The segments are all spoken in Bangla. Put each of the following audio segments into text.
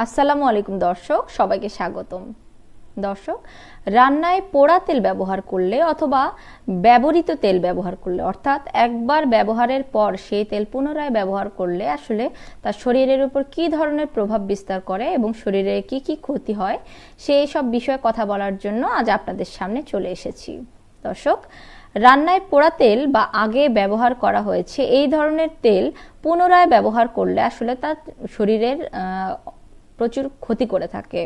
আসসালামু আলাইকুম দর্শক, সবাইকে স্বাগতম। দর্শক, রান্নায় পোড়া তেল ব্যবহার করলে অথবা ব্যবহৃত তেল ব্যবহার করলে, অর্থাৎ একবার ব্যবহারের পর সেই তেল পুনরায় ব্যবহার করলে আসলে তার শরীরের উপর কী ধরনের প্রভাব বিস্তার করে এবং শরীরে কি কি ক্ষতি হয় সেই সব বিষয়ে কথা বলার জন্য আজ আপনাদের সামনে চলে এসেছি। দর্শক, রান্নায় পোড়া তেল বা আগে ব্যবহার করা হয়েছে এই ধরনের তেল পুনরায় ব্যবহার করলে আসলে তার শরীরের প্রচুর ক্ষতি করে থাকে।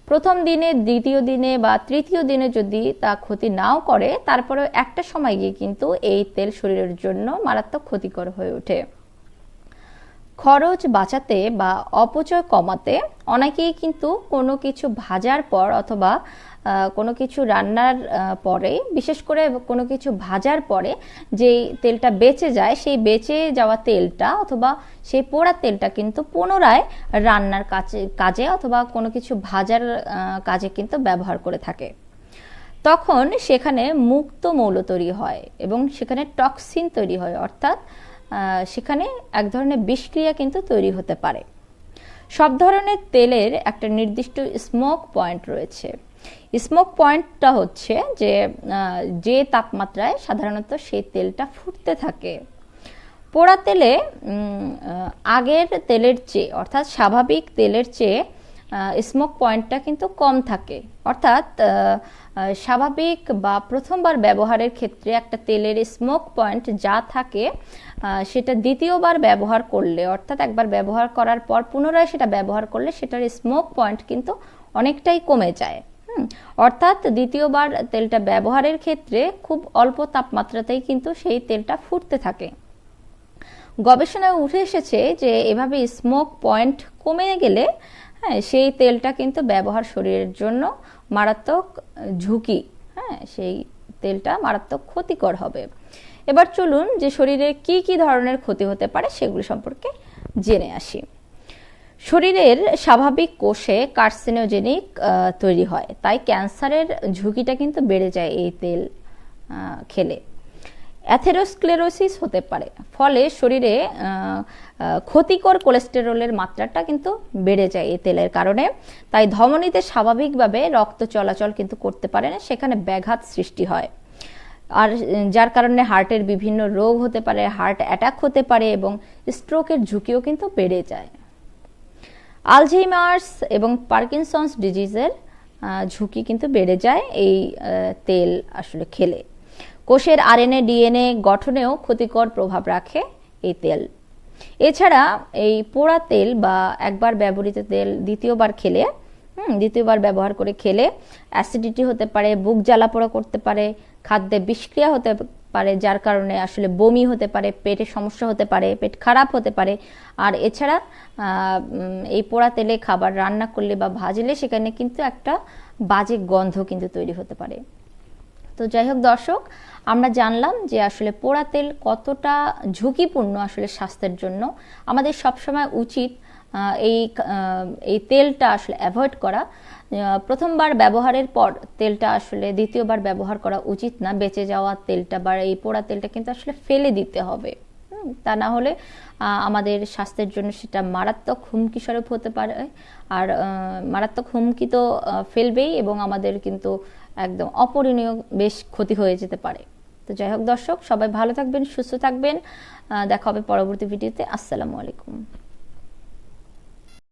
প্রথম দিনে, দ্বিতীয় দিনে বা তৃতীয় দিনে যদি তা ক্ষতি নাও করে, তারপরে একটা সময় গিয়ে কিন্তু এই তেল শরীরের জন্য মারাত্মক ক্ষতিকর হয়ে ওঠে। খরচ বাঁচাতে বা অপচয় কমাতে অনেকেই কিন্তু কোনো কিছু ভাজার পর অথবা কোনো কিছু রান্নার পরে, বিশেষ করে কোনো কিছু ভাজার পরে যেই তেলটা বেঁচে যায়, সেই বেঁচে যাওয়া তেলটা অথবা সেই পোড়া তেলটা কিন্তু পুনরায় রান্নার কাজে অথবা কোনো কিছু ভাজার কাজে কিন্তু ব্যবহার করে থাকে। তখন সেখানে মুক্ত মৌল তৈরি হয় এবং সেখানে টক্সিন তৈরি হয়, অর্থাৎ সেখানে এক ধরনের বিষক্রিয়া কিন্তু তৈরি হতে পারে। সব ধরনের তেলের একটা নির্দিষ্ট স্মোক পয়েন্ট রয়েছে। স্মোক পয়েন্টটা হচ্ছে যে তাপমাত্রায় সাধারণত সেই তেলটা ফুটতে থাকে। পোড়া তেলে আগের তেলের চেয়ে, অর্থাৎ স্বাভাবিক তেলের চেয়ে স্মোক পয়েন্টটা কিন্তু কম থাকে। অর্থাৎ স্বাভাবিক বা প্রথমবার ব্যবহারের ক্ষেত্রে একটা তেলের স্মোক পয়েন্ট যা থাকে, সেটা দ্বিতীয়বার ব্যবহার করলে, অর্থাৎ একবার ব্যবহার করার পর পুনরায় সেটা ব্যবহার করলে সেটার স্মোক পয়েন্ট কিন্তু অনেকটাই কমে যায়। অর্থাৎ দ্বিতীয়বার তেলটা ব্যবহারের ক্ষেত্রে খুব অল্প তাপমাত্রাতেই কিন্তু সেই তেলটা ফুটতে থাকে। গবেষণায় উঠে এসেছে যে এভাবে স্মোক পয়েন্ট কমে গেলে সেই তেলটা কিন্তু ব্যবহার শরীরের জন্য মারাত্মক ঝুঁকি, সেই তেলটা মারাত্মক ক্ষতিকর হবে। এবার চলুন যে শরীরে কি কি ধরনের ক্ষতি হতে পারে সেগুলো সম্পর্কে জেনে আসি। শরীরের স্বাভাবিক কোষে কার্সিনোজেনিক তৈরি হয়, তাই ক্যান্সারের ঝুঁকিটা কিন্তু বেড়ে যায় এই তেল খেলে। অ্যাথেরোস্ক্লেরোসিস হতে পারে, ফলে শরীরে ক্ষতিকর কোলেস্টেরলের মাত্রাটা কিন্তু বেড়ে যায় এই তেলের কারণে। তাই ধমনীতে স্বাভাবিকভাবে রক্ত চলাচল কিন্তু করতে পারে না, সেখানে ব্যাঘাত সৃষ্টি হয়, আর যার কারণে হার্টের বিভিন্ন রোগ হতে পারে, হার্ট অ্যাটাক হতে পারে এবং স্ট্রোকের ঝুঁকিও কিন্তু বেড়ে যায়। আলঝেইমার্স এবং পার্কিনসন্স ডিজিজের ঝুঁকি কিন্তু বেড়ে যায় এই তেল আসলে খেলে। কোষের আরএনএ ডিএনএ গঠনেও ক্ষতিকর প্রভাব রাখে এই তেল। এছাড়া এই পোড়া তেল বা একবার ব্যবহৃত তেল দ্বিতীয়বার ব্যবহার করে খেলে অ্যাসিডিটি হতে পারে, বুক জ্বালাপোড়া করতে পারে, খাদ্যে বিষক্রিয়া হতে পারে, যার কারণে আসলে বমি হতে পারে, পেটের সমস্যা হতে পারে, পেট খারাপ হতে পারে। আর এছাড়া এই পোড়া তেলে খাবার রান্না করলে বা ভাজলে সেখানে কিন্তু একটা বাজে গন্ধ কিন্তু তৈরি হতে পারে। তো যাই হোক দর্শক, আমরা জানলাম যে আসলে পোড়া তেল কতটা ঝুঁকিপূর্ণ আসলে স্বাস্থ্যের জন্য। আমাদের সবসময় উচিত এই তেলটা আসলে অ্যাভয়েড করা। প্রথমবার ব্যবহারের পর তেলটা আসলে দ্বিতীয়বার ব্যবহার করা উচিত না। বেঁচে যাওয়া তেলটা বা এই পোড়া তেলটা কিন্তু আসলে ফেলে দিতে হবে। তা না হলে আমাদের স্বাস্থ্যের জন্য সেটা মারাত্মক হুমকি স্বরূপ হতে পারে। আর মারাত্মক হুমকি তো ফেলবেই এবং আমাদের কিন্তু একদম অপরিণীয় বেশ ক্ষতি হয়ে যেতে পারে। তো যাই হোক দর্শক, সবাই ভালো থাকবেন, সুস্থ থাকবেন। দেখা হবে পরবর্তী ভিডিওতে। আসসালামু আলাইকুম।